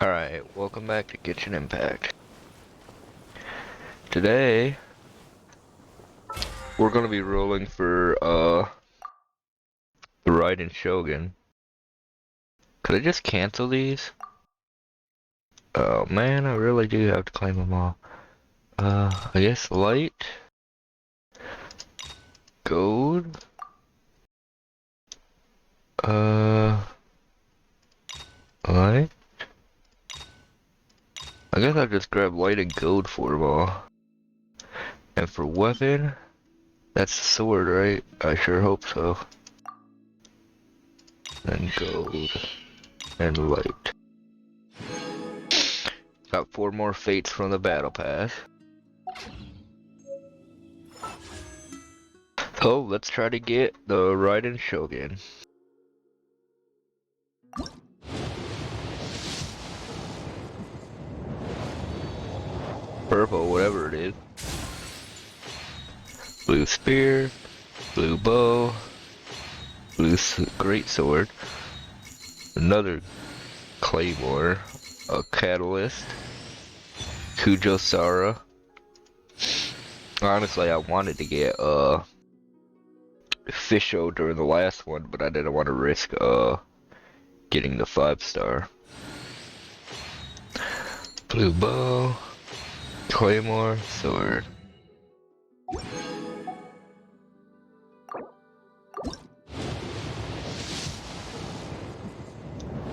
Alright, welcome back to Kitchen Impact. Today, we're gonna be rolling for, the Raiden Shogun. Could I just cancel these? Oh man, I really do have to claim them all. I guess light, gold, light. I guess I'll just grab light and gold for them all. And for weapon, that's the sword, right? I sure hope so. And gold. And light. Got 4 more fates from the battle pass. So let's try to get the Raiden Shogun. Purple, whatever it is. Blue spear, blue bow, blue great sword, another claymore, a catalyst, Kujosara. Honestly, I wanted to get Fisho during the last one, but I didn't want to risk getting the 5-star. Blue bow, claymore, sword.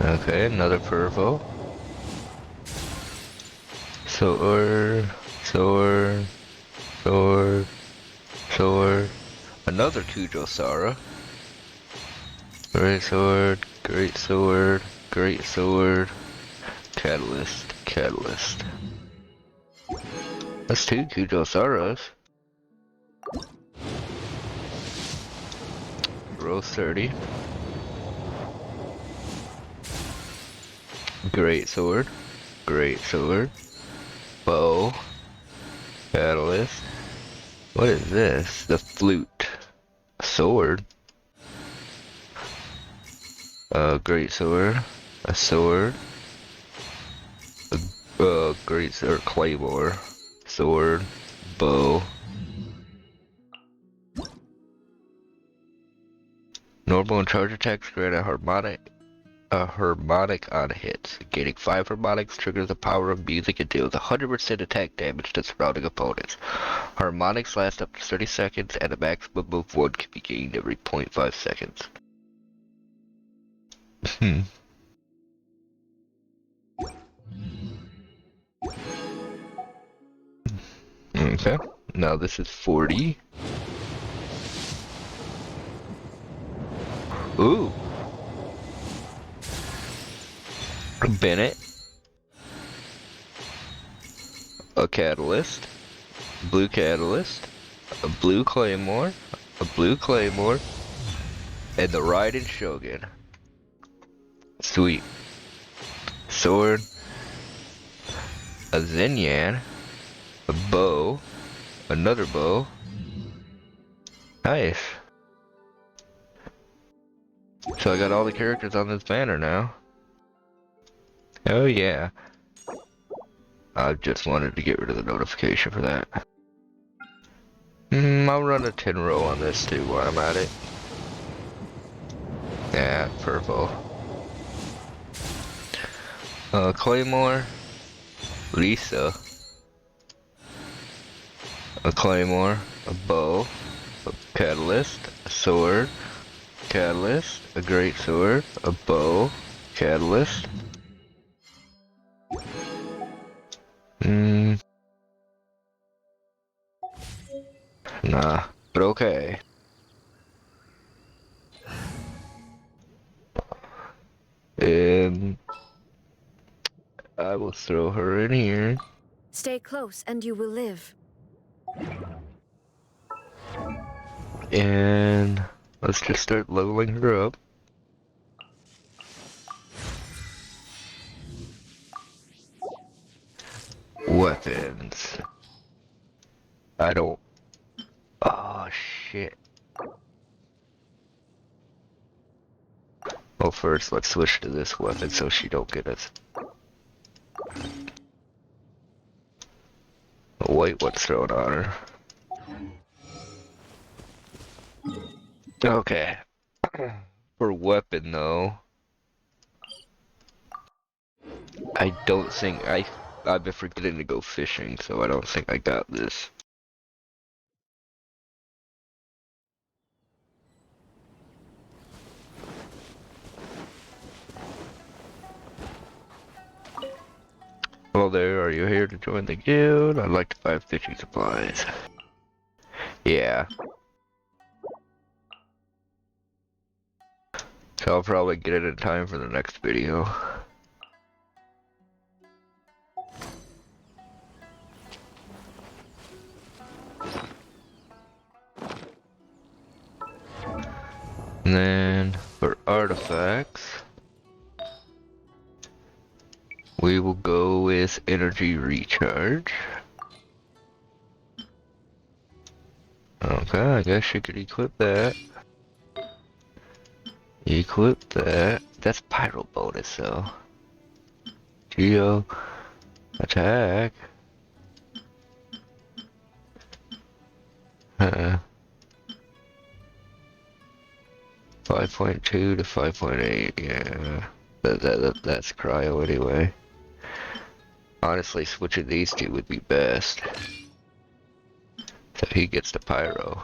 Okay, another purple. Sword, sword, sword, sword. Another Kujosara. Great sword, great sword, great sword. Catalyst, catalyst. That's 2 Kujosaras. Row 30. Great sword, great sword. Bow. Catalyst. What is this? The flute. Sword. Great sword. A sword. Great sword. Claymore. Sword. Bow. Normal and charge attacks grant a harmonic on hits. Gaining 5 harmonics triggers the power of music and deals 100% attack damage to surrounding opponents. Harmonics last up to 30 seconds and a maximum of 1 can be gained every 0.5 seconds. Okay, now this is 40. Ooh! Bennett. A catalyst. Blue catalyst. A blue claymore. A blue claymore. And the Raiden Shogun. Sweet. Sword. A Zenyan. A bow. Another bow. Nice. So I got all the characters on this banner now. Oh yeah. I just wanted to get rid of the notification for that. I'll run a 10 row on this too while I'm at it. Yeah, purple. Claymore. Lisa. A claymore. A bow. A catalyst. A sword. Catalyst. A great sword. A bow. Catalyst. Nah, but okay. And I will throw her in here. Stay close and you will live. And let's just start leveling her up. Weapons. I don't. Oh shit. Well, first let's switch to this weapon so she don't get us. white one's thrown on her. Okay. For weapon though, I don't think I've been forgetting to go fishing, so I don't think I got this. Hello there, are you here to join the guild? I'd like to buy fishing supplies. Yeah. So I'll probably get it in time for the next video. And then for artifacts, we will go with energy recharge. Okay, I guess you could equip that. Equip that. That's pyro bonus though. Geo attack. 5.2 to 5.8, yeah. That's cryo anyway. Honestly, switching these two would be best. So he gets the pyro.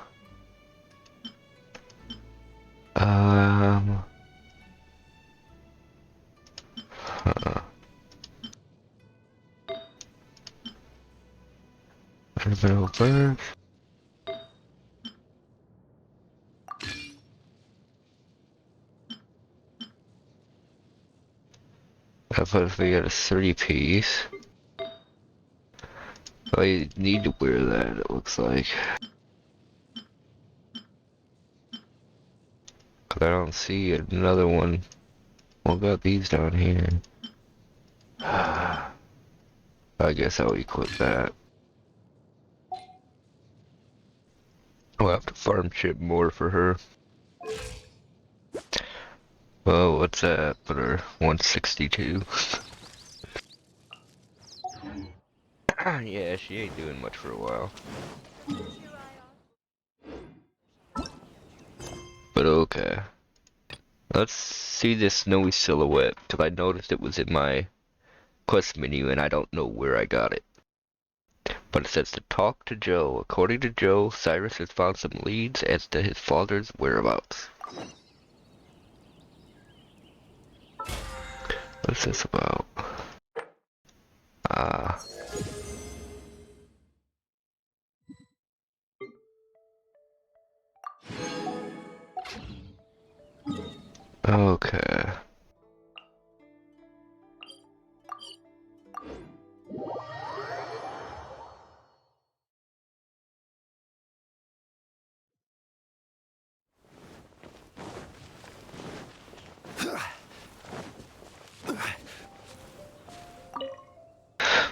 Huh. Orbital burst. That puts me at a 30-piece. I need to wear that, it looks like. Cause I don't see another one. What about these down here? I guess I'll equip that. I'll have to farm chip more for her. Well, what's that? Put her 162. Yeah, she ain't doing much for a while. But okay. Let's see this snowy silhouette, because I noticed it was in my quest menu and I don't know where I got it. But it says to talk to Joe. According to Joe, Cyrus has found some leads as to his father's whereabouts. What's this about? Okay.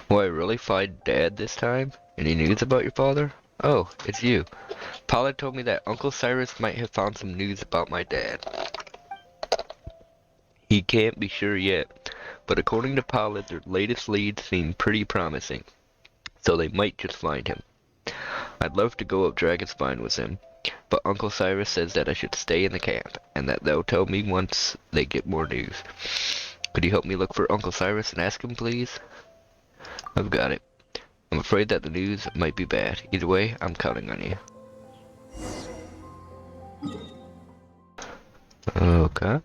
Will I really find Dad this time? Any news about your father? Oh, it's you. Paula told me that Uncle Cyrus might have found some news about my dad. He can't be sure yet, but according to Paula, their latest leads seem pretty promising, so they might just find him. I'd love to go up Dragon Spine with him, but Uncle Cyrus says that I should stay in the camp, and that they'll tell me once they get more news. Could you help me look for Uncle Cyrus and ask him, please? I've got it. I'm afraid that the news might be bad. Either way, I'm counting on you. Okay.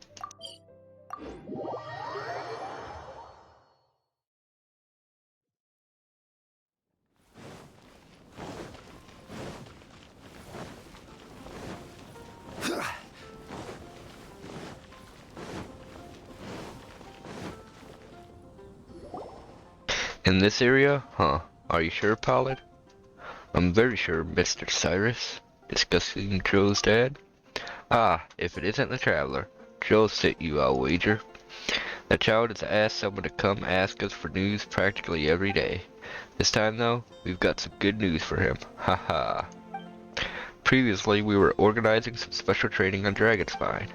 In this area? Huh. Are you sure, Pollard? I'm very sure, Mr. Cyrus. Discussing Joe's dad? Ah, if it isn't the Traveler. Joe sent you, I'll wager. The child has asked someone to come ask us for news practically every day. This time, though, we've got some good news for him. Haha. Previously, we were organizing some special training on Dragonspine.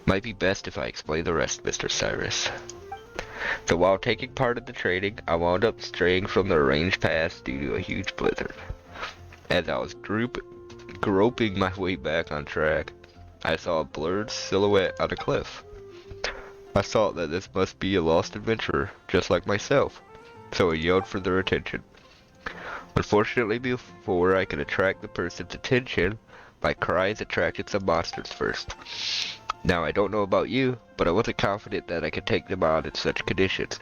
Might be best if I explain the rest, Mr. Cyrus. So while taking part in the training, I wound up straying from the arranged path due to a huge blizzard. As I was groping my way back on track, I saw a blurred silhouette on a cliff. I thought that this must be a lost adventurer, just like myself, so I yelled for their attention. Unfortunately, before I could attract the person's attention, my cries attracted some monsters first. Now, I don't know about you, but I wasn't confident that I could take them on in such conditions,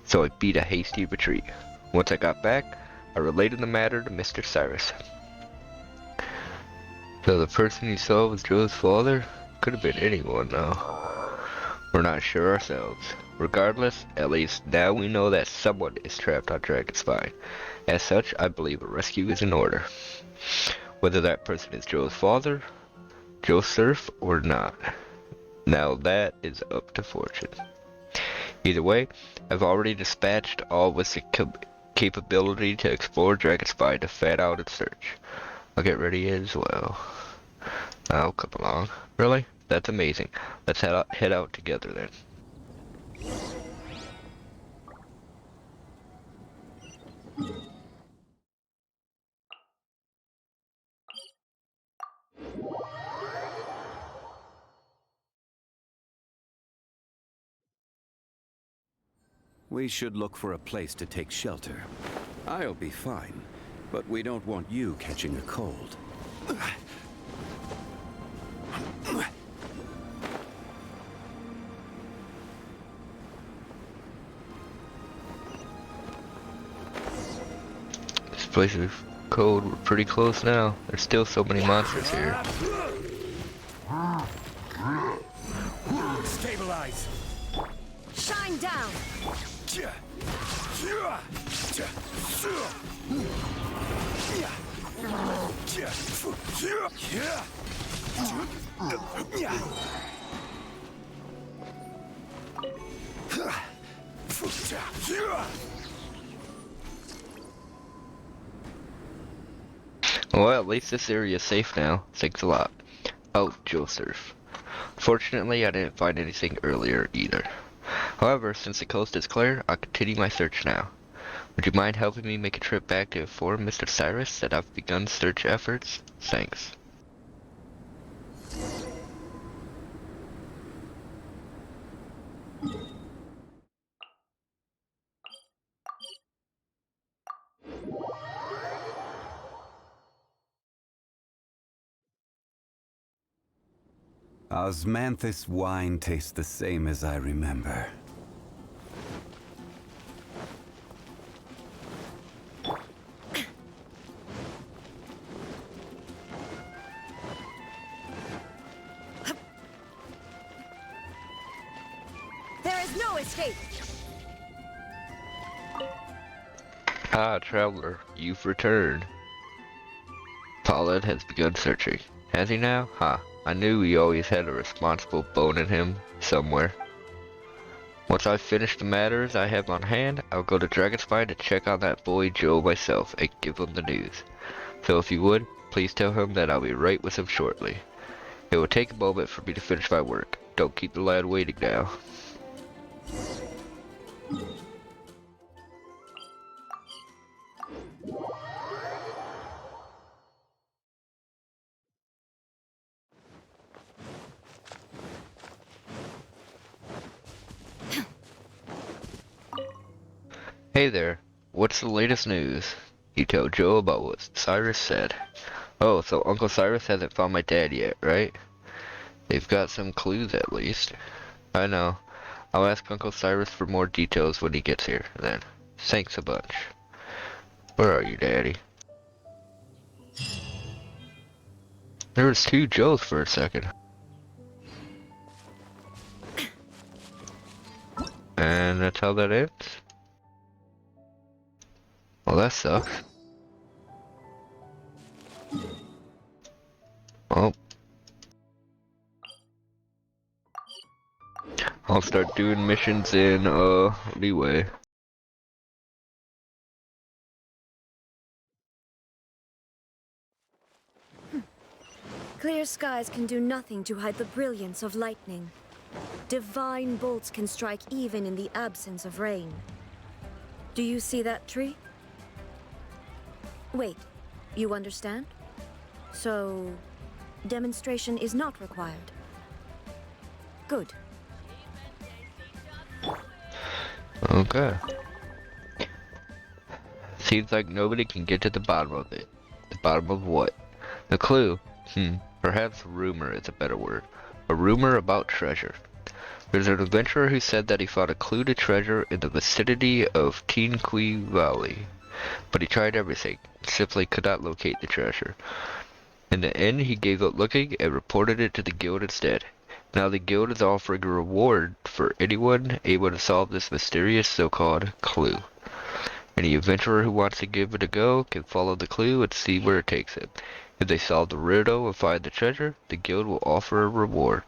so I beat a hasty retreat. Once I got back, I related the matter to Mr. Cyrus. So the person you saw was Joe's father? Could have been anyone, though. We're not sure ourselves. Regardless, at least now we know that someone is trapped on Dragon's Spine. As such, I believe a rescue is in order. Whether that person is Joe's father, Joe Surf, or not. Now that is up to fortune. Either way, I've already dispatched all with the capability to explore Dragon's Spine to fan out and search. I'll get ready as well. I'll come along. Really? That's amazing. Let's head out together then. We should look for a place to take shelter. I'll be fine, but we don't want you catching a cold. This place is cold. We're pretty close now. There's still so many monsters here. Stabilize! Shine down! Well, at least this area is safe now. Thanks a lot. Oh, Joe Surf. Fortunately, I didn't find anything earlier either. However, since the coast is clear, I'll continue my search now. Would you mind helping me make a trip back to inform Mr. Cyrus that I've begun search efforts? Thanks. Osmanthus wine tastes the same as I remember. There is no escape! Ah, traveler, you've returned. Paulette has begun searching. Has he now? Huh. I knew he always had a responsible bone in him somewhere. Once I've finished the matters I have on hand, I'll go to Dragonspine to check on that boy Joe myself and give him the news. So if you would, please tell him that I'll be right with him shortly. It will take a moment for me to finish my work. Don't keep the lad waiting now. Hey there, what's the latest news? You tell Joe about what Cyrus said. Oh, so Uncle Cyrus hasn't found my dad yet, right? They've got some clues at least. I know. I'll ask Uncle Cyrus for more details when he gets here, then. Thanks a bunch. Where are you, Daddy? There was two Joes for a second. And that's how that ends? Well, that sucks. Well, I'll start doing missions in, leeway. Clear skies can do nothing to hide the brilliance of lightning. Divine bolts can strike even in the absence of rain. Do you see that tree? Wait, you understand? So, demonstration is not required. Good. Okay. Seems like nobody can get to the bottom of it. The bottom of what? The clue? Perhaps rumor is a better word. A rumor about treasure. There's an adventurer who said that he found a clue to treasure in the vicinity of Tinqui Valley. But he tried everything, simply could not locate the treasure. In the end, he gave up looking and reported it to the guild instead. Now the guild is offering a reward for anyone able to solve this mysterious so-called clue. Any adventurer who wants to give it a go can follow the clue and see where it takes him. If they solve the riddle and find the treasure, the guild will offer a reward.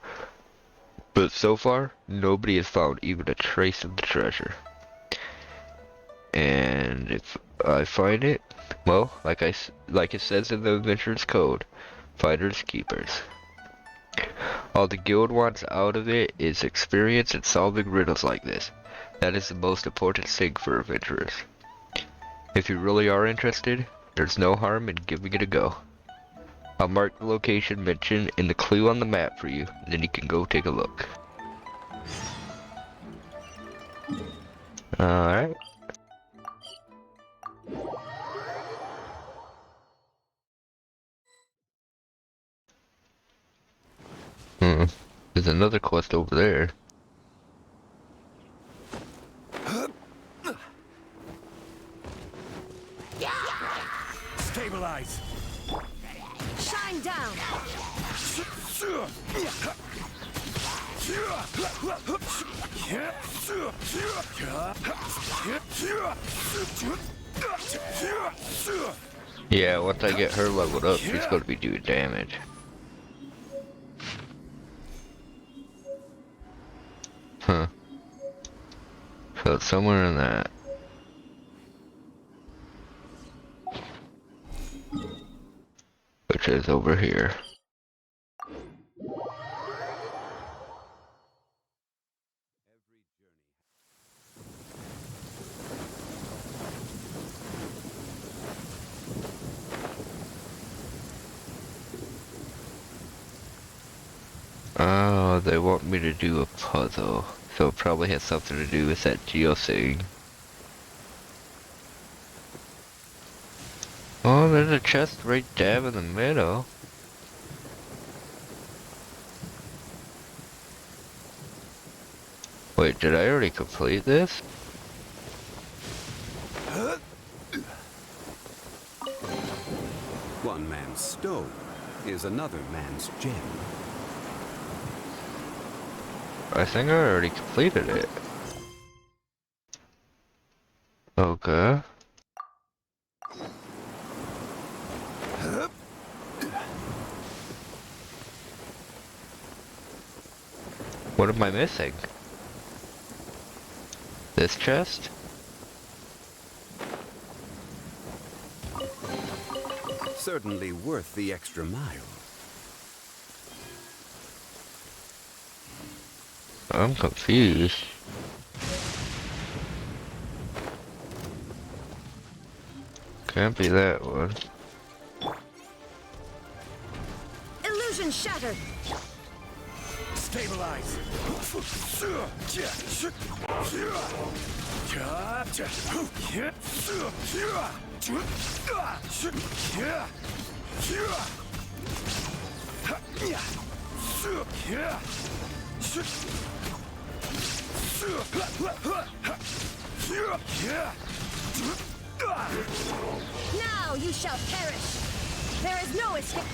But so far, nobody has found even a trace of the treasure. And if I find it, well, like it says in the adventurer's code, finders keepers. All the guild wants out of it is experience in solving riddles like this. That is the most important thing for adventurers. If you really are interested, there's no harm in giving it a go. I'll mark the location mentioned in the clue on the map for you, then you can go take a look. Alright. There's another quest over there. Stabilize. Shine down! Yeah, once I get her leveled up, she's going to be doing damage. Huh. So it's somewhere in that. Which is over here. Oh, they want me to do a puzzle. So it probably has something to do with that Geo thing. Oh, there's a chest right dab in the middle. Wait, did I already complete this? One man's stone is another man's gem. I think I already completed it. Okay. What am I missing? This chest? Certainly worth the extra mile. I'm confused. Can't be that one. Illusion shattered! Stabilize. Now you shall perish! There is no escape!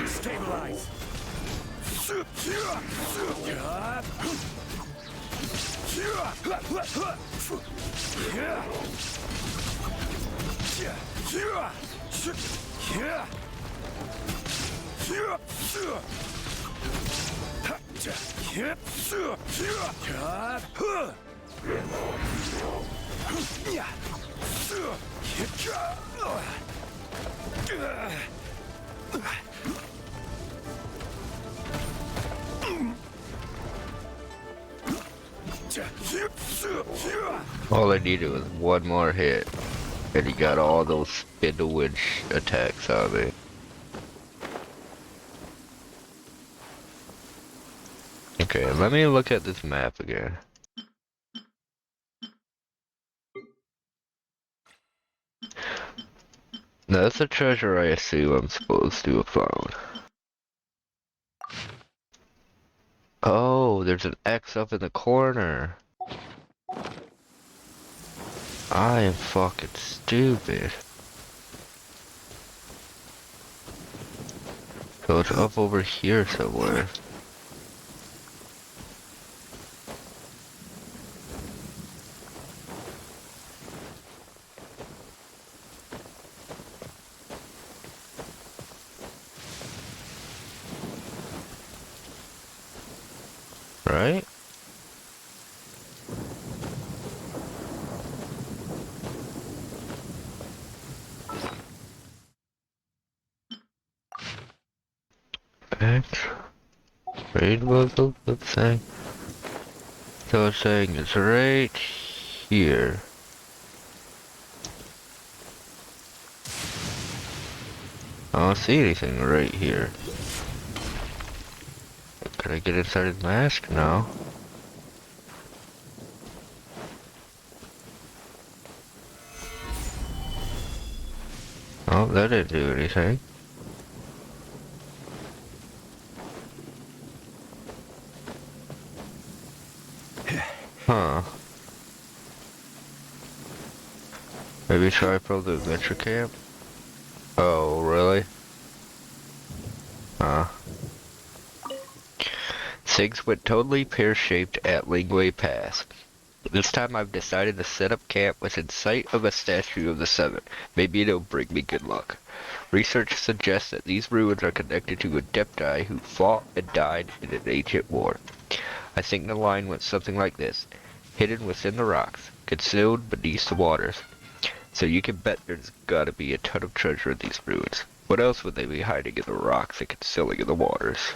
Stabilize. All I needed was one more hit, and he got all those spin the winch attacks on me. Okay, let me look at this map again. That's the treasure I assume I'm supposed to have found. Oh, there's an X up in the corner. I am fucking stupid. So it's up over here somewhere. Right? X. Rainbow, let's say. So it's saying it's right here. I don't see anything right here. Can I get inside his mask? No. Oh, that didn't do anything. Huh. Maybe try from the adventure camp? Oh, really? Huh. Things went totally pear-shaped at Lingwei Pass. This time I've decided to set up camp within sight of a statue of the Seven. Maybe it'll bring me good luck. Research suggests that these ruins are connected to Adepti who fought and died in an ancient war. I think the line went something like this. Hidden within the rocks, concealed beneath the waters. So you can bet there's gotta be a ton of treasure in these ruins. What else would they be hiding in the rocks and concealing in the waters?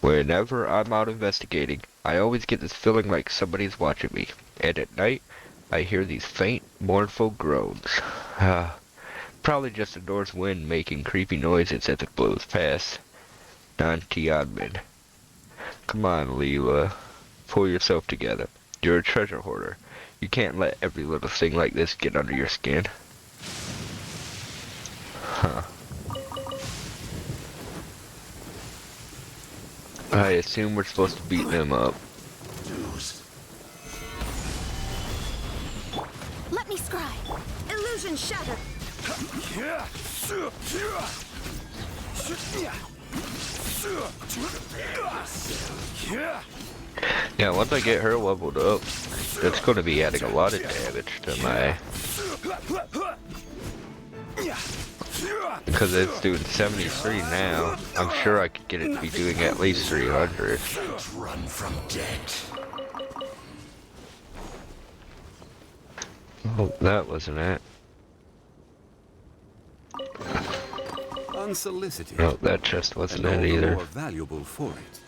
Whenever I'm out investigating, I always get this feeling like somebody's watching me. And at night, I hear these faint, mournful groans. Probably just the north wind making creepy noises as it blows past Tianmin. Come on, Leela. Pull yourself together. You're a treasure hoarder. You can't let every little thing like this get under your skin. Huh. I assume we're supposed to beat them up. Let me scry. Illusion shattered. Yeah, once I get her leveled up, that's going to be adding a lot of damage to my... Because it's doing 73 now, I'm sure I could get it to be doing at least 300. Run from death. Oh, that wasn't it. Unsolicited. No, that chest wasn't and all it the either. more valuable for it.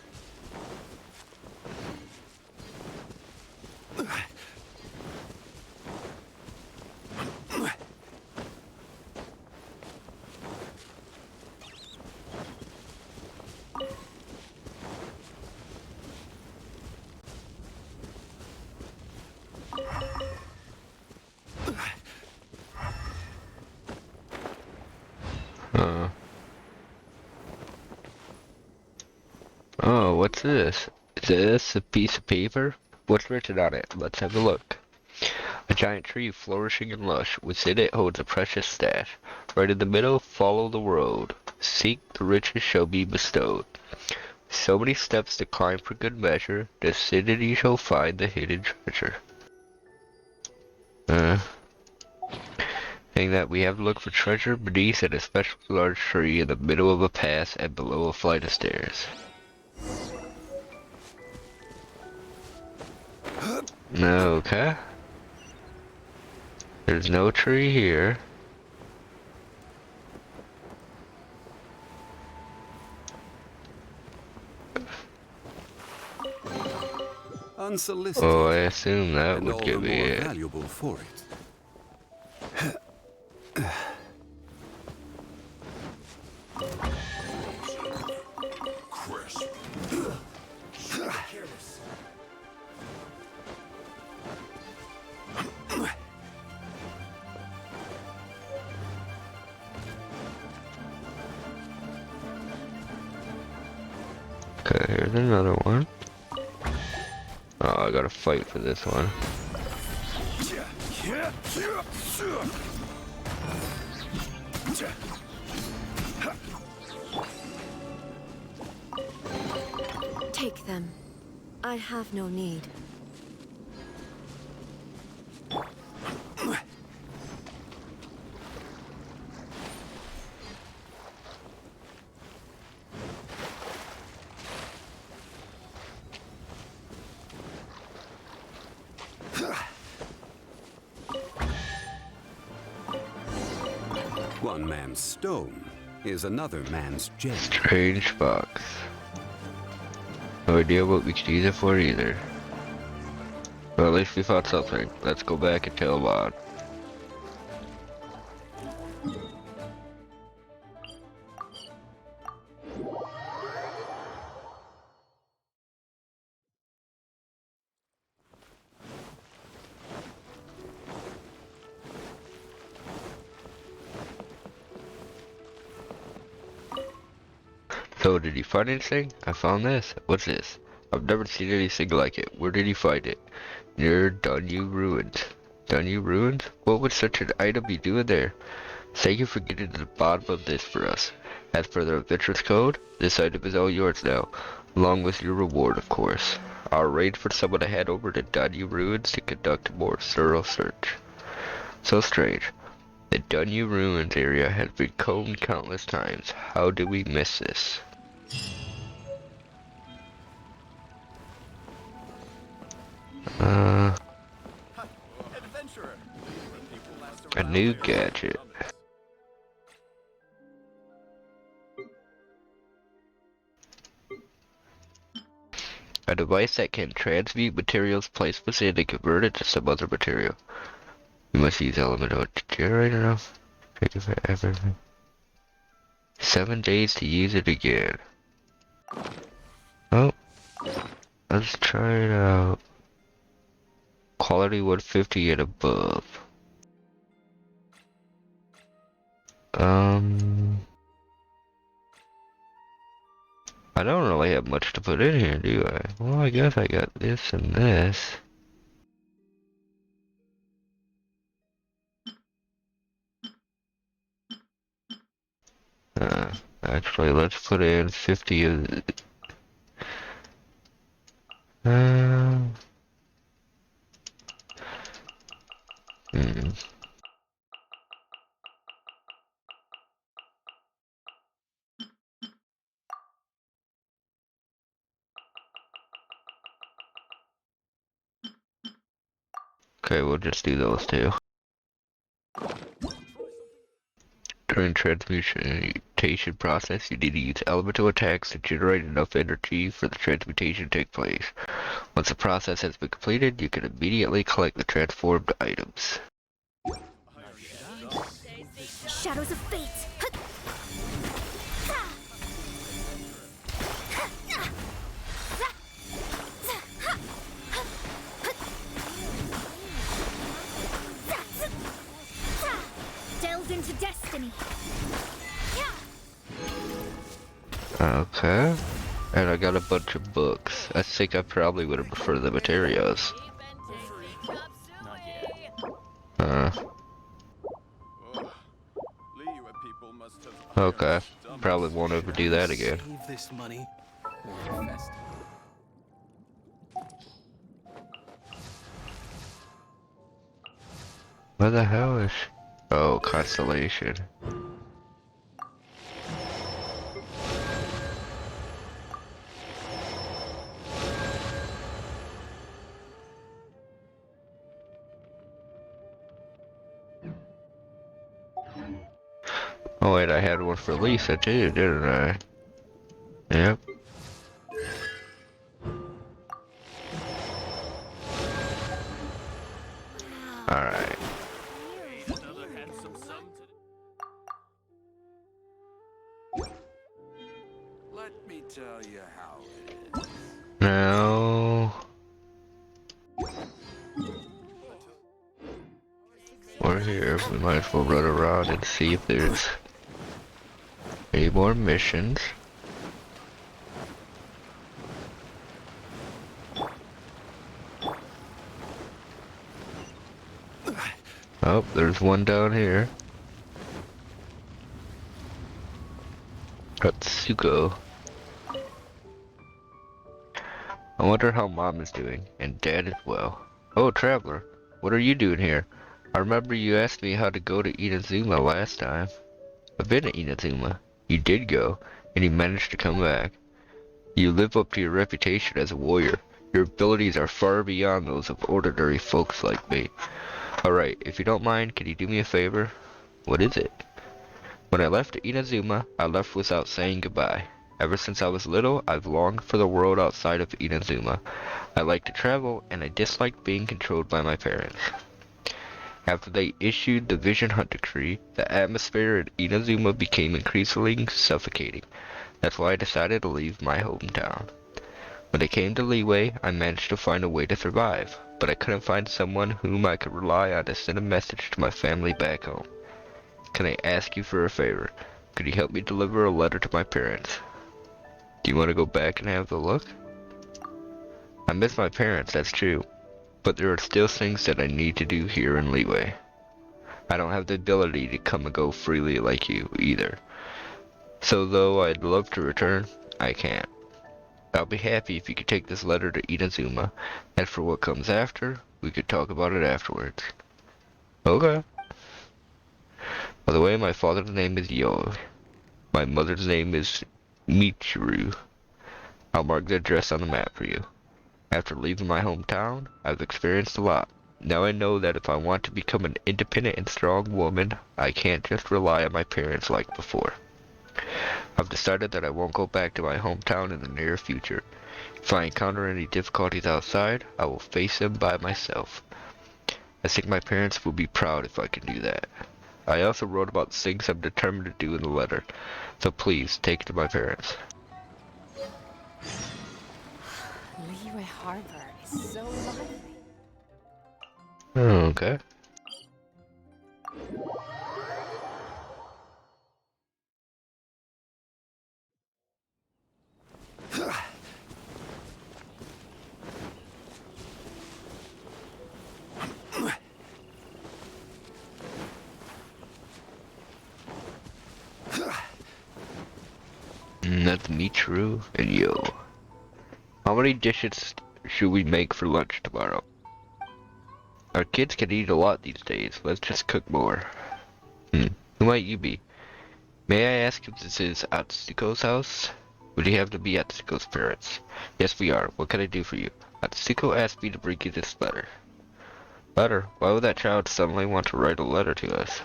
Oh, what's this? Is this a piece of paper? What's written on it? Let's have a look. A giant tree flourishing and lush. Within it holds a precious stash. Right in the middle, follow the road. Seek the riches shall be bestowed. So many steps to climb for good measure. Descending shall find the hidden treasure. Saying that we have to look for treasure beneath an especially large tree in the middle of a pass and below a flight of stairs. Okay. There's no tree here. unsolicited, Oh, I assume that and would all the give more me it. valuable for it. Crisp. Careless. Okay, here's another one. Oh, I gotta fight for this one. Take them. I have no need. One man's stone is another man's gem. Strange box. No idea what we could use it for either. Well, at least we found something. Let's go back and tell Vaughn. So, did you find anything? I found this. What's this? I've never seen anything like it. Where did you find it? Near Dunyu Ruins. Dunyu Ruins? What would such an item be doing there? Thank you for getting to the bottom of this for us. As for the adventurer's code, this item is all yours now, along with your reward, of course. I'll arrange for someone to head over to Dunyu Ruins to conduct a more thorough search. So strange. The Dunyu Ruins area has been combed countless times. How did we miss this? A new gadget. A device that can transmute materials placed within and convert it to some other material. You must use element of generator now. Take it for everything. 7 days to use it again. Oh, let's try it out. Quality 150 and above. I don't really have much to put in here, do I? Well, I guess I got this and this. Actually, let's put in 50 of... Uh, hmm. Okay, we'll just do those two. During transmutation process, you need to use elemental attacks to generate enough energy for the transmutation to take place. Once the process has been completed, you can immediately collect the transformed items. Shadows of fate! Delve into destiny! Okay. And I got a bunch of books. I think I probably would have preferred the materials. Okay. Probably won't ever do that again. Save this money or invest it. Where the hell is... Oh, Constellation. Oh wait, I had one for Lisa too, didn't I? Yep. Alright. Another handsome sum to... Let me tell you how it is. Now... We're here, we might as well run around and see if there's any more missions. Oh, there's one down here. Atsuko. I wonder how Mom is doing, and Dad as well. Oh, Traveler, what are you doing here? I remember you asked me how to go to Inazuma last time. I've been to Inazuma. You did go, and you managed to come back. You live up to your reputation as a warrior. Your abilities are far beyond those of ordinary folks like me. Alright, if you don't mind, can you do me a favor? What is it? When I left Inazuma, I left without saying goodbye. Ever since I was little, I've longed for the world outside of Inazuma. I like to travel, and I dislike being controlled by my parents. After they issued the Vision Hunt Decree, the atmosphere in Inazuma became increasingly suffocating. That's why I decided to leave my hometown. When it came to Leeway, I managed to find a way to survive, but I couldn't find someone whom I could rely on to send a message to my family back home. Can I ask you for a favor? Could you help me deliver a letter to my parents? Do you want to go back and have a look? I miss my parents, that's true, but there are still things that I need to do here in Leeway. I don't have the ability to come and go freely like you, either. So though I'd love to return, I can't. I'll be happy if you could take this letter to Inazuma, and for what comes after, we could talk about it afterwards. Okay. By the way, my father's name is Yo. My mother's name is Michiru. I'll mark the address on the map for you. After leaving my hometown, I've experienced a lot. Now I know that if I want to become an independent and strong woman, I can't just rely on my parents like before. I've decided that I won't go back to my hometown in the near future. If I encounter any difficulties outside, I will face them by myself. I think my parents will be proud if I can do that. I also wrote about the things I'm determined to do in the letter, so please take it to my parents. Leeway Harbor is so lovely. Okay. That's Michiru and Yo. How many dishes should we make for lunch tomorrow? Our kids can eat a lot these days. Let's just cook more. Who might you be? May I ask if this is Atsuko's house? Would you have to be Atsuko's parents? Yes, we are. What can I do for you? Atsuko asked me to bring you this letter. Letter? Why would that child suddenly want to write a letter to us?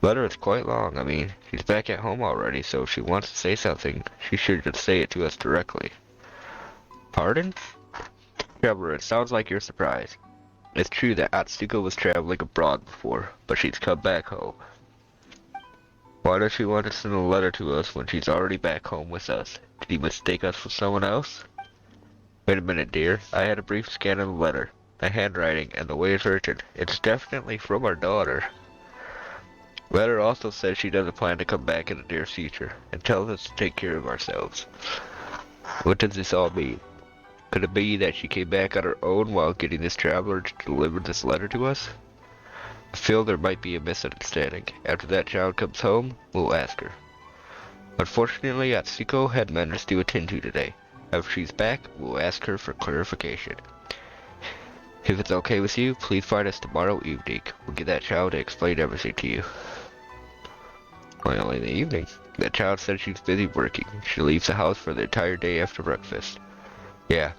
Letter is quite long. I mean, she's back at home already, so if she wants to say something, she should just say it to us directly. Pardon? Traveler, it sounds like you're surprised. It's true that Atsuko was traveling abroad before, but she's come back home. Why does she want to send a letter to us when she's already back home with us? Did he mistake us for someone else? Wait a minute, dear. I had a brief scan of the letter. The handwriting and the way it's written. It's definitely from our daughter. Letter also says she doesn't plan to come back in the near future, and tells us to take care of ourselves. What does this all mean? Could it be that she came back on her own while getting this traveler to deliver this letter to us? I feel there might be a misunderstanding. After that child comes home, we'll ask her. Unfortunately, Atsuko had matters to attend to today. After she's back, we'll ask her for clarification. If it's okay with you, please find us tomorrow evening. We'll get that child to explain everything to you. Well, in the evening. That child said she's busy working. She leaves the house for the entire day after breakfast. Yeah,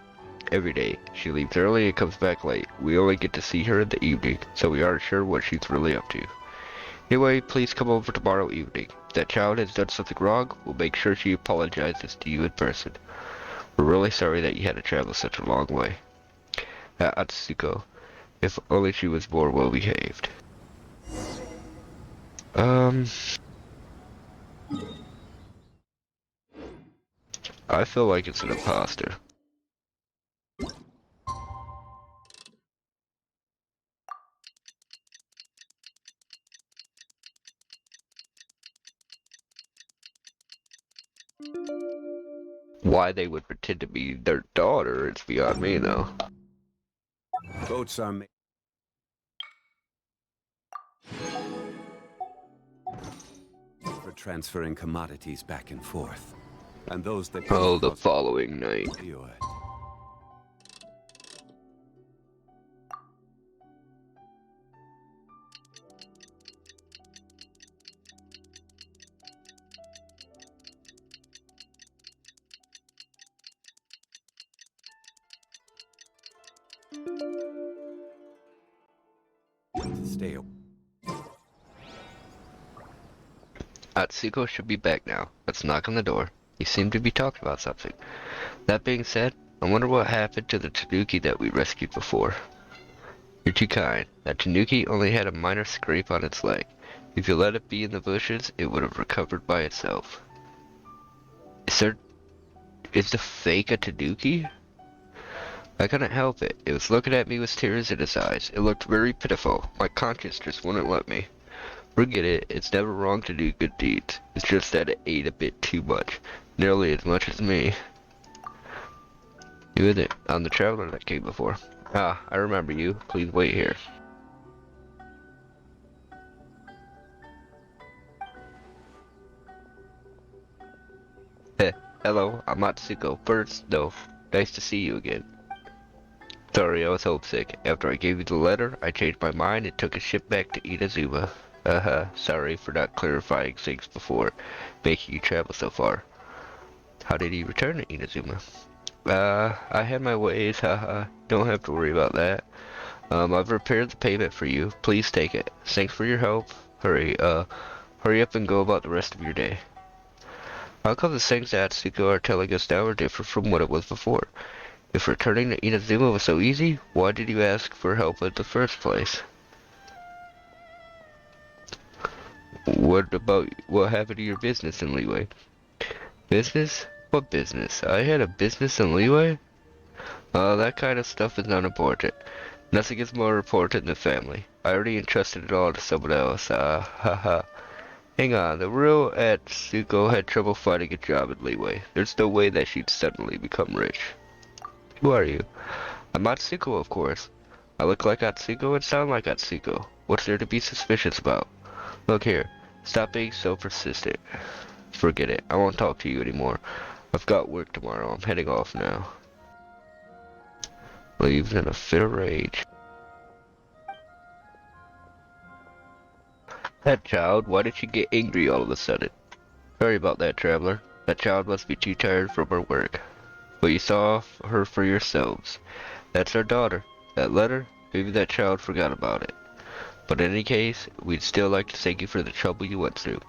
every day. She leaves early and comes back late. We only get to see her in the evening, so we aren't sure what she's really up to. Anyway, please come over tomorrow evening. If that child has done something wrong, we'll make sure she apologizes to you in person. We're really sorry that you had to travel such a long way. Atsuko, If only she was more well behaved. I feel like it's an imposter. Why they would pretend to be their daughter, it's beyond me though. Boats are made for transferring commodities back and forth. And those that come Oh, the across following night. do it. Stay away. Atsuko should be back now. Let's knock on the door. He seemed to be talking about something. That being said, I wonder what happened to the tanuki that we rescued before. You're too kind. That tanuki only had a minor scrape on its leg. If you let it be in the bushes, it would have recovered by itself. Is the fake a tanuki? I couldn't help it. It was looking at me with tears in its eyes. It looked very pitiful. My conscience just wouldn't let me. Forget it. It's never wrong to do good deeds. It's just that it ate a bit too much. Nearly as much as me. You with it? I'm the traveler that came before. Ah, I remember you. Please wait here. Heh. Hello, I'm Atsuko. First, though, nice to see you again. Sorry, I was homesick. After I gave you the letter, I changed my mind and took a ship back to Inazuma. Sorry for not clarifying things before making you travel so far. How did you return to Inazuma? I had my ways, Don't have to worry about that. I've prepared the payment for you. Please take it. Thanks for your help. Hurry up and go about the rest of your day. How come the things that Atsuko are telling us now are different from what it was before? If returning to Inazuma was so easy, why did you ask for help in the first place? What happened to your business in Leeway? Business? What business? I had a business in Leeway? That kind of stuff is not important. Nothing is more important than family. I already entrusted it all to someone else. Hang on, the real Atsuko had trouble finding a job in Leeway. There's no way that she'd suddenly become rich. Who are you? I'm Atsuko, of course. I look like Atsuko and sound like Atsuko. What's there to be suspicious about? Look here, stop being so persistent. Forget it, I won't talk to you anymore. I've got work tomorrow, I'm heading off now. Leaves in a fit of rage. That child, why did she get angry all of a sudden? Sorry about that, traveler. That child must be too tired from her work. But you saw her for yourselves. That's our daughter. That letter, maybe that child forgot about it. But in any case, we'd still like to thank you for the trouble you went through.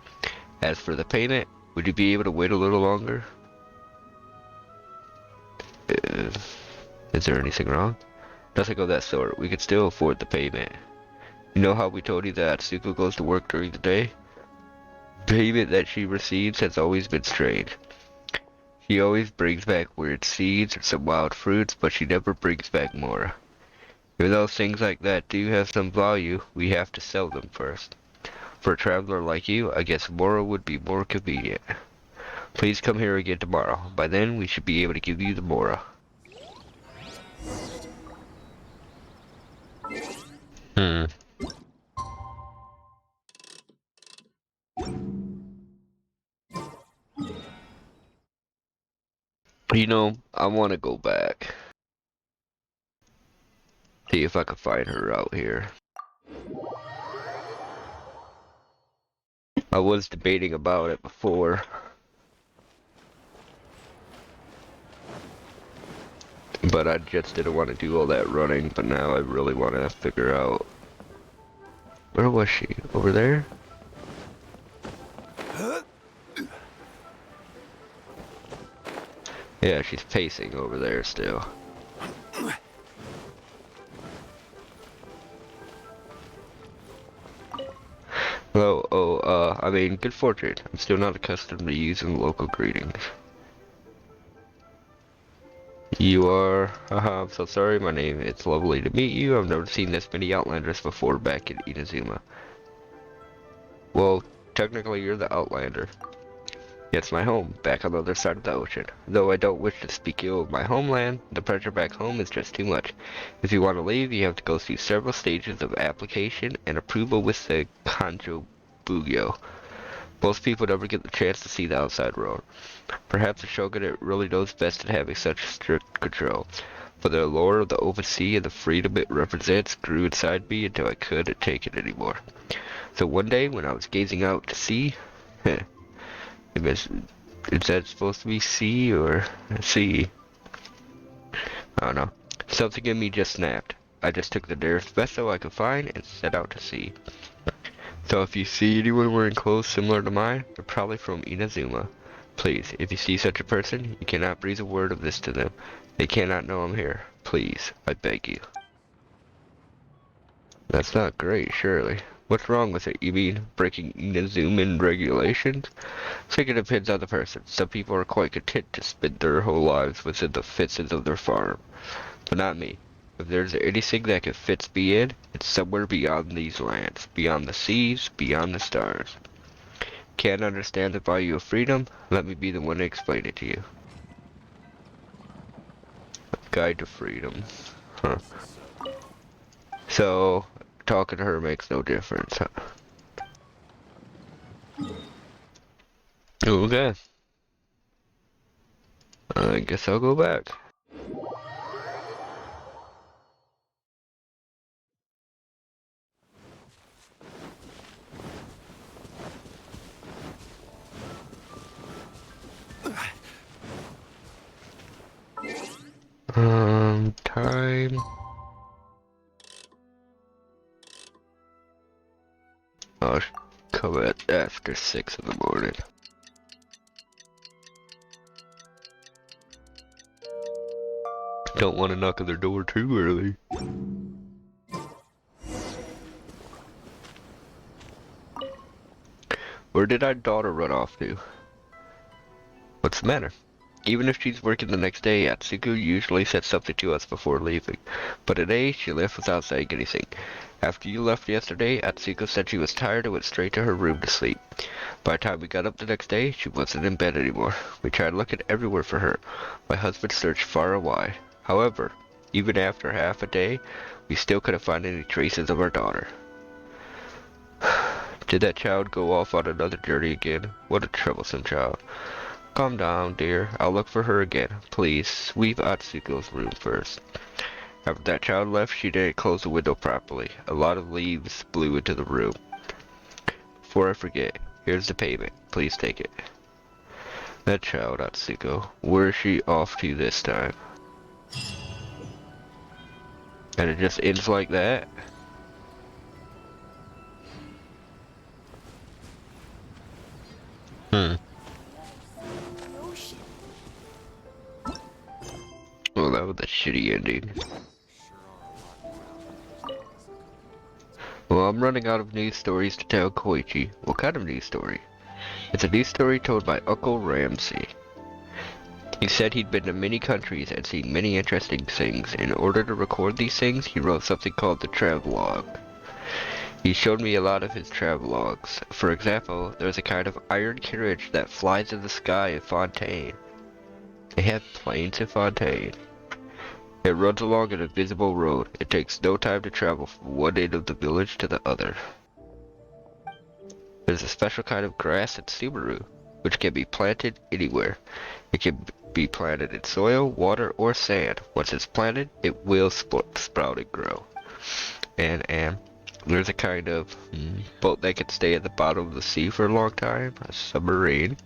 As for the payment, would you be able to wait a little longer? Is there anything wrong? Nothing of that sort. We could still afford the payment. You know how we told you that Atsuko goes to work during the day? Payment that she receives has always been strange. She always brings back weird seeds or some wild fruits, but she never brings back more. Even though things like that do have some value, we have to sell them first. For a traveler like you, I guess Mora would be more convenient. Please come here again tomorrow. By then, we should be able to give you the Mora. You know, I want to go back. See if I can find her out here. I was debating about it before. But I just didn't want to do all that running, but now I really want to figure out... Where was she? Over there? Yeah, she's pacing over there still. Hello, I mean, good fortune. I'm still not accustomed to using local greetings. You are, haha, I'm so sorry, my name, it's lovely to meet you. I've never seen this many Outlanders before back in Inazuma. Well, technically you're the Outlander. It's my home, back on the other side of the ocean. Though I don't wish to speak ill of my homeland, the pressure back home is just too much. If you want to leave, you have to go through several stages of application and approval with the Kanjo Bugyo. Most people never get the chance to see the outside world. Perhaps the Shogunate really knows best at having such strict control. But the allure of the open sea and the freedom it represents grew inside me until I couldn't take it anymore. So one day, when I was gazing out to sea, is that supposed to be sea or sea? I don't know. Something in me just snapped. I just took the nearest vessel I could find and set out to sea. So if you see anyone wearing clothes similar to mine, they're probably from Inazuma. Please, if you see such a person, you cannot breathe a word of this to them. They cannot know I'm here. Please, I beg you. That's not great, surely. What's wrong with it? You mean breaking Inazuman regulations? I think it depends on the person. Some people are quite content to spend their whole lives within the fences of their farm. But not me. If there's anything that can fit me in, it's somewhere beyond these lands, beyond the seas, beyond the stars. Can't understand the value of freedom? Let me be the one to explain it to you. Guide to Freedom. Huh. So, talking to her makes no difference, huh? Okay. I guess I'll go back. Time. I'll come at after 6 in the morning. Don't want to knock on their door too early. Where did our daughter run off to? What's the matter? Even if she's working the next day, Atsuko usually said something to us before leaving. But today, she left without saying anything. After you left yesterday, Atsuko said she was tired and went straight to her room to sleep. By the time we got up the next day, she wasn't in bed anymore. We tried looking everywhere for her. My husband searched far and wide. However, even after half a day, we still couldn't find any traces of our daughter. Did that child go off on another journey again? What a troublesome child. Calm down, dear. I'll look for her again. Please, sweep Atsuko's room first. After that child left, she didn't close the window properly. A lot of leaves blew into the room. Before I forget, here's the payment. Please take it. That child, Atsuko. Where is she off to this time? And it just ends like that? Well, that was a shitty ending. Well, I'm running out of news stories to tell Koichi. What kind of news story? It's a news story told by Uncle Ramsey. He said he'd been to many countries and seen many interesting things. In order to record these things, he wrote something called the travelogue. He showed me a lot of his travelogues. For example, there's a kind of iron carriage that flies in the sky in Fontaine. They have planes in Fontaine. It runs along an invisible road. It takes no time to travel from one end of the village to the other. There's a special kind of grass in Subaru, which can be planted anywhere. It can be planted in soil, water, or sand. Once it's planted, it will sprout and grow. And there's a kind of boat that can stay at the bottom of the sea for a long time, a submarine.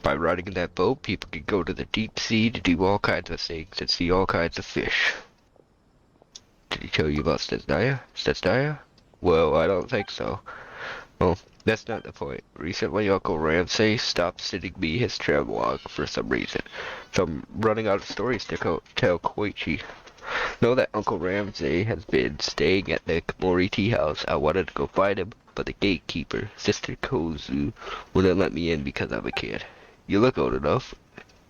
By riding in that boat, people can go to the deep sea to do all kinds of things and see all kinds of fish. Did he tell you about Stetsnaya? Well, I don't think so. Well, that's not the point. Recently, Uncle Ramsey stopped sending me his travelogue for some reason. So I'm running out of stories to tell Koichi. Know that Uncle Ramsay has been staying at the Komori tea house. I wanted to go find him, but the gatekeeper, Sister Kozu, wouldn't let me in because I'm a kid. You look old enough.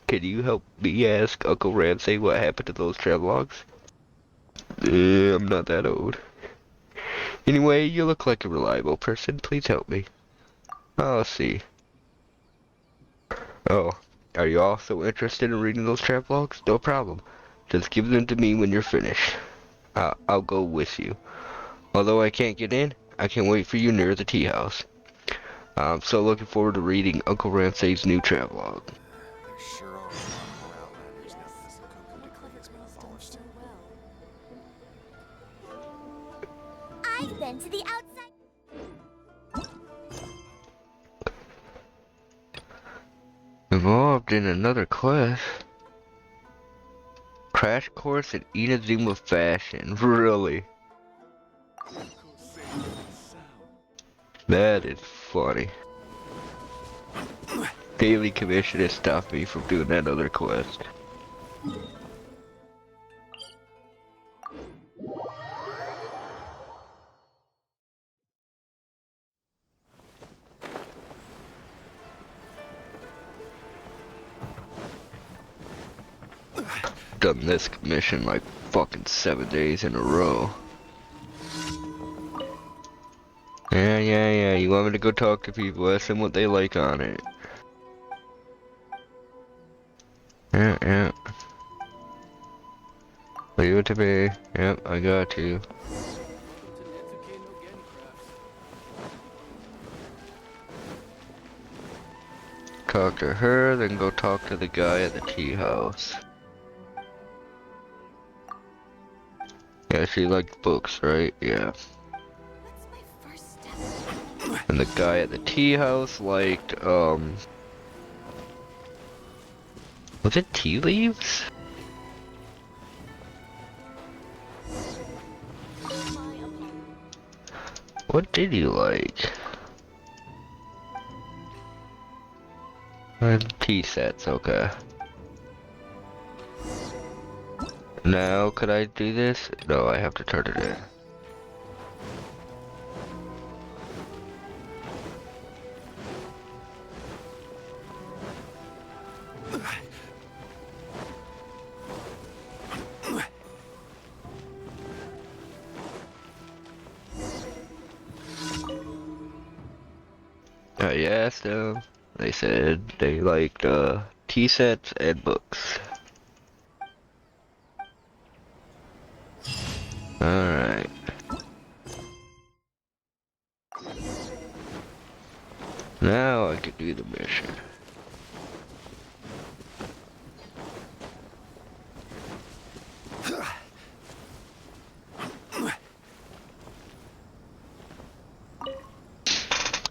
Can you help me ask Uncle Ramsay what happened to those travelogues? I'm not that old. Anyway, you look like a reliable person. Please help me. I'll see. Oh, are you also interested in reading those travelogues? No problem. Just give them to me when you're finished. I'll go with you. Although I can't get in, I can wait for you near the tea house. I'm so looking forward to reading Uncle Ramsay's new travelogue. There sure are a lot more outlanders now that the Koku decree has been abolished. I've been to the outside. Involved in another quest. Crash course in Inazuma fashion. Really? That is funny. Daily commission has stopped me from doing that other quest. Done this commission like fucking 7 days in a row. Yeah. You want me to go talk to people, ask them what they like on it. Yeah. Leave it to me. Yep, I got you. Talk to her, then go talk to the guy at the tea house. Yeah, she liked books, right? Yeah. What's my first step? And the guy at the tea house liked, was it tea leaves? What did you like? Tea sets, okay. Now, could I do this? No, I have to turn it in. I asked them. They said they liked tea sets and books. Alright. Now I can do the mission.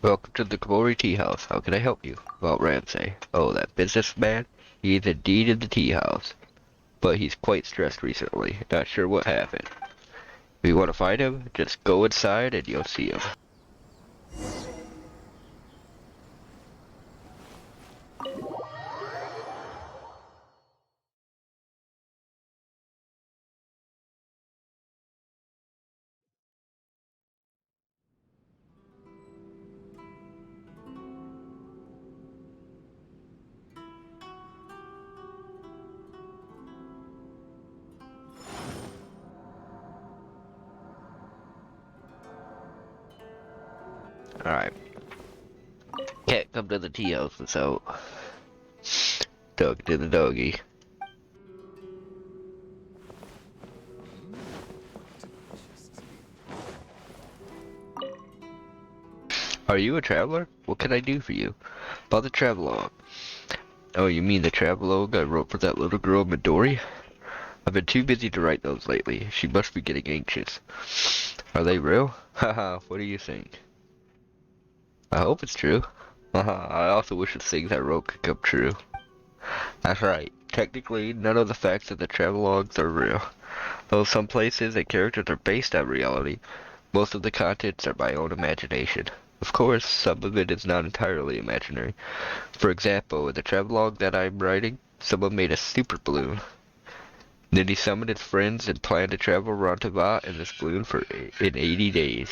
Welcome to the Komori Tea House. How can I help you? About Ramsay. Oh, that businessman? He is indeed in the tea house. But he's quite stressed recently. Not sure what happened. If you want to find him, just go inside and you'll see him. Alright. Can't come to the tea house without talking to the doggy. Are you a traveler? What can I do for you? About the travelogue. Oh, you mean the travelogue I wrote for that little girl Midori? I've been too busy to write those lately. She must be getting anxious. Are they real? Haha, what do you think? I hope it's true. Haha, I also wish the things I wrote could come true. That's right. Technically, none of the facts of the travelogues are real. Though some places and characters are based on reality, most of the contents are my own imagination. Of course, some of it is not entirely imaginary. For example, in the travelogue that I'm writing, someone made a super balloon. Then he summoned his friends and planned to travel around Tibet in this balloon in 80 days.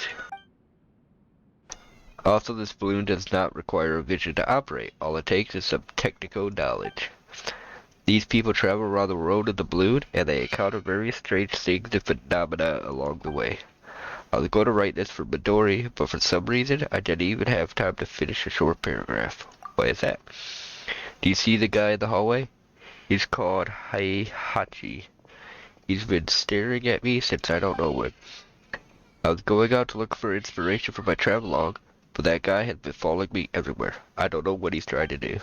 Also, this balloon does not require a vision to operate. All it takes is some technical knowledge. These people travel around the world in the balloon, and they encounter various strange things and phenomena along the way. I was going to write this for Midori, but for some reason, I didn't even have time to finish a short paragraph. Why is that? Do you see the guy in the hallway? He's called Heihachi. He's been staring at me since I don't know when. I was going out to look for inspiration for my travelogue, but that guy has been following me everywhere. I don't know what he's trying to do.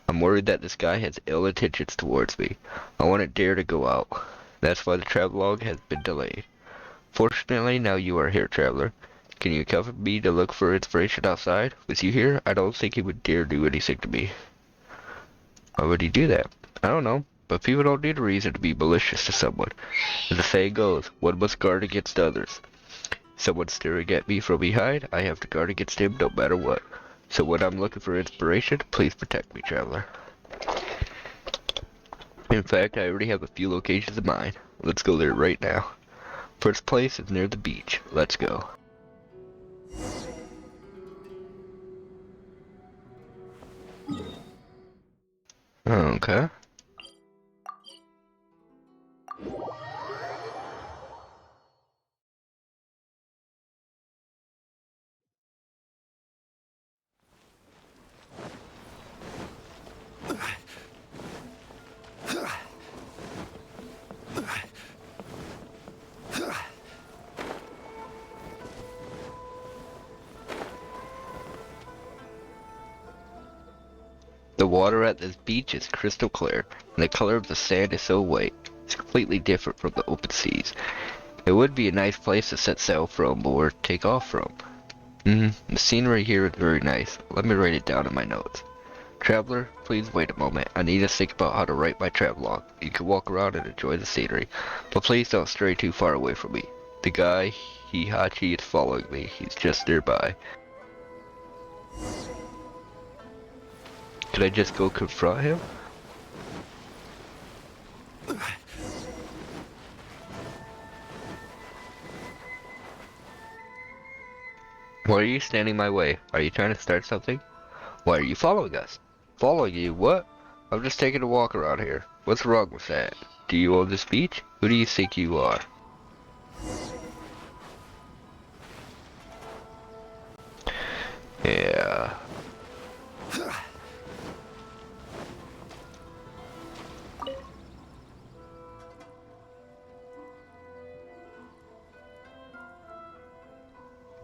I'm worried that this guy has ill intentions towards me. I wouldn't dare to go out. That's why the travelogue has been delayed. Fortunately, now you are here, traveler. Can you accompany me to look for inspiration outside? With you here, I don't think he would dare do anything to me. Why would he do that? I don't know, but people don't need a reason to be malicious to someone. As the saying goes, one must guard against others. Someone staring at me from behind, I have to guard against him no matter what. So when I'm looking for inspiration, please protect me, traveler. In fact, I already have a few locations in mind. Let's go there right now. First place is near the beach. Let's go. Okay. The water at this beach is crystal clear, and the color of the sand is so white. It's completely different from the open seas. It would be a nice place to set sail from or take off from. The scenery here is very nice. Let me write it down in my notes. Traveler, please wait a moment. I need to think about how to write my travelogue. You can walk around and enjoy the scenery, but please don't stray too far away from me. The guy, Heihachi, is following me. He's just nearby. Could I just go confront him? Why are you standing my way? Are you trying to start something? Why are you following us? Following you? What? I'm just taking a walk around here. What's wrong with that? Do you own this beach? Who do you think you are? Yeah.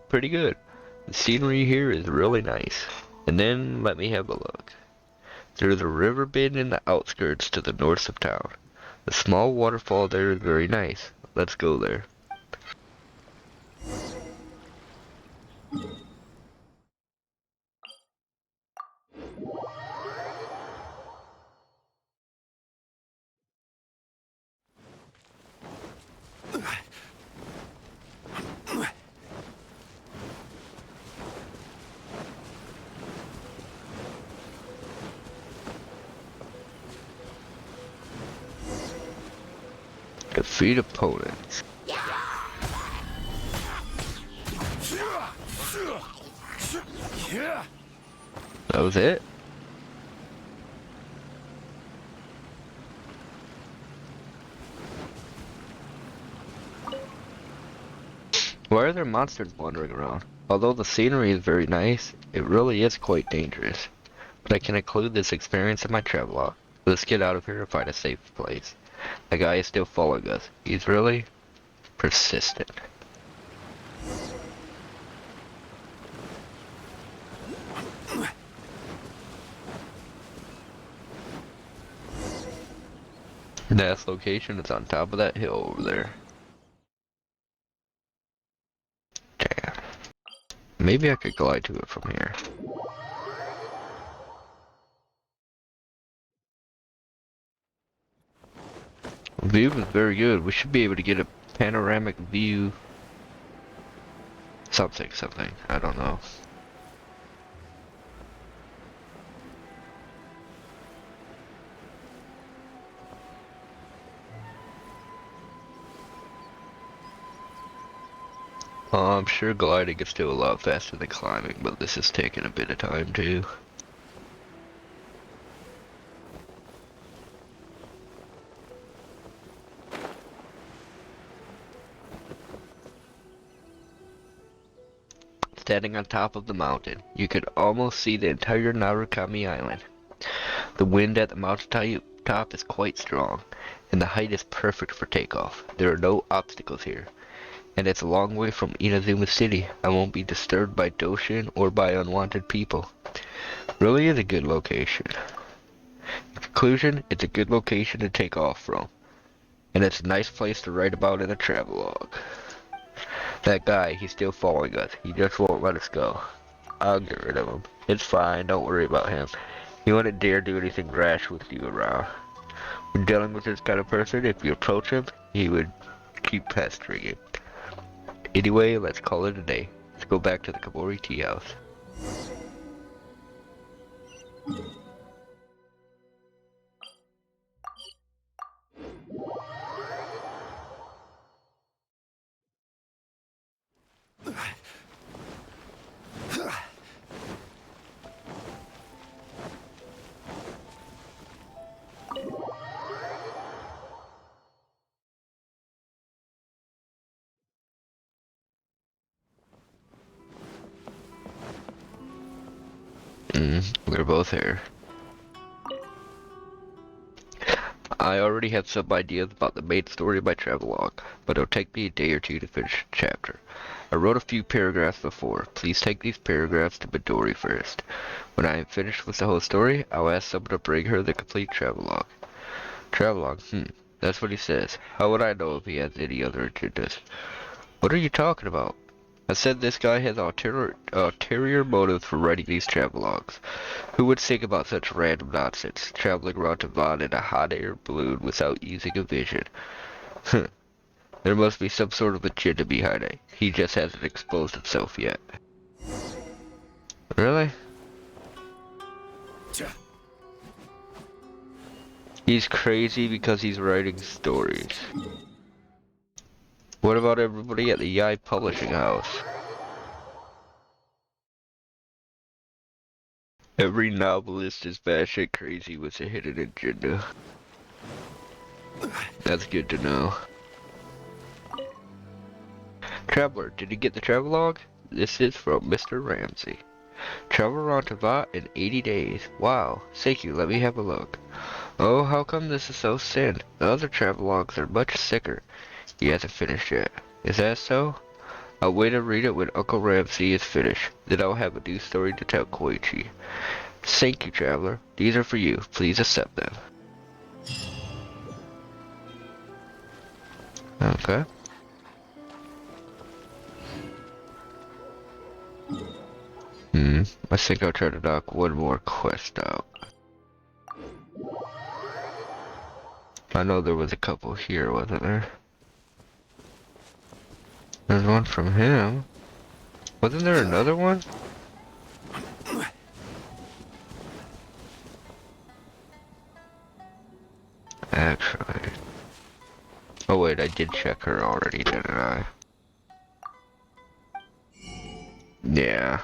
Pretty good. The scenery here is really nice. And then let me have a look. There's a river bend in the outskirts to the north of town. The small waterfall there is very nice. Let's go there. Defeat opponents. That was it? Why are there monsters wandering around? Although the scenery is very nice, it really is quite dangerous. But I can include this experience in my travelogue. Let's get out of here and find a safe place. The guy is still following us. He's really persistent. That location is on top of that hill over there. Damn. Maybe I could glide to it from here. The view is very good. We should be able to get a panoramic view. Something. I don't know. I'm sure gliding is still a lot faster than climbing, but this is taking a bit of time too. Standing on top of the mountain, you could almost see the entire Narukami Island. The wind at the mountain top is quite strong, and the height is perfect for takeoff. There are no obstacles here, and it's a long way from Inazuma City. I won't be disturbed by Doshin or by unwanted people. Really is a good location. In conclusion, it's a good location to take off from, and it's a nice place to write about in a travelogue. That guy, he's still following us. He just won't let us go. I'll get rid of him. It's fine, don't worry about him. He wouldn't dare do anything rash with you around. When dealing with this kind of person, if you approach him, he would keep pestering you. Anyway, let's call it a day. Let's go back to the Kamori tea house. We're both here. I already have some ideas about the main story of my travelogue, but it'll take me a day or two to finish the chapter. I wrote a few paragraphs before. Please take these paragraphs to Midori first. When I am finished with the whole story, I'll ask someone to bring her the complete travelogue. Travelogue? That's what he says. How would I know if he has any other agendas? What are you talking about? I said this guy has ulterior motives for writing these travelogues. Who would think about such random nonsense, traveling around Tavon in a hot air balloon without using a vision? There must be some sort of agenda behind it. He just hasn't exposed himself yet. Really? He's crazy because he's writing stories. What about everybody at the Yai Publishing House? Every novelist is batshit crazy with a hidden agenda. That's good to know. Traveler, did you get the travelogue? This is from Mr. Ramsey. Travel around Tavat in 80 days. Wow, thank you, let me have a look. Oh, how come this is so thin? The other travelogues are much thicker. He hasn't finished yet. Is that so? I'll wait and read it when Uncle Ramsey is finished. Then I'll have a new story to tell Koichi. Thank you, Traveler. These are for you. Please accept them. Okay. I think I'll try to knock one more quest out. I know there was a couple here, wasn't there? There's one from him. Wasn't there another one? Actually. Oh wait, I did check her already, didn't I? Yeah.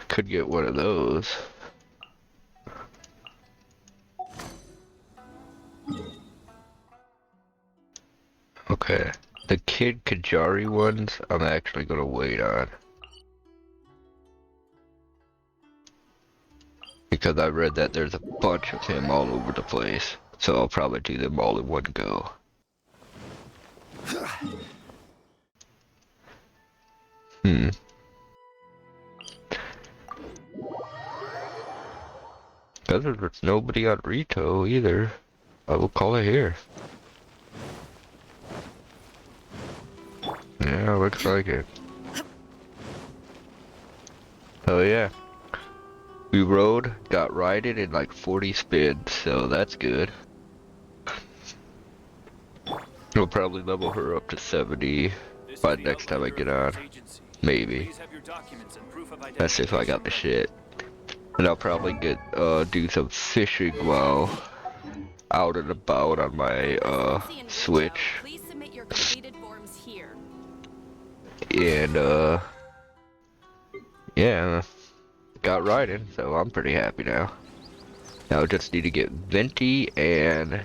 Could get one of those. Okay. The Kid Kajari ones, I'm actually gonna wait on. Because I read that there's a bunch of him all over the place. So I'll probably do them all in one go. Because there's nobody on Rito either. I will call it here. Yeah, looks like it. Oh yeah. We rode, got Raiden in like 40 spins, so that's good. We'll probably level her up to 70 by next time I get on. Maybe. That's if I got the shit. And I'll probably get, do some fishing while out and about on my, Switch. And yeah, got Raiden, so I'm pretty happy now. Now I just need to get Venti and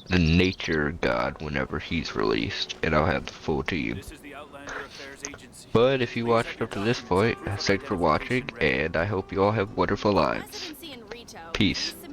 the Nature God whenever he's released, and I'll have the full team. This is the Outlander Affairs Agency. But if you Please have watched your up to this documents point, and proof of thanks for watching, identification ready. and I hope you all have wonderful lives. Residency in Rito. Peace. Please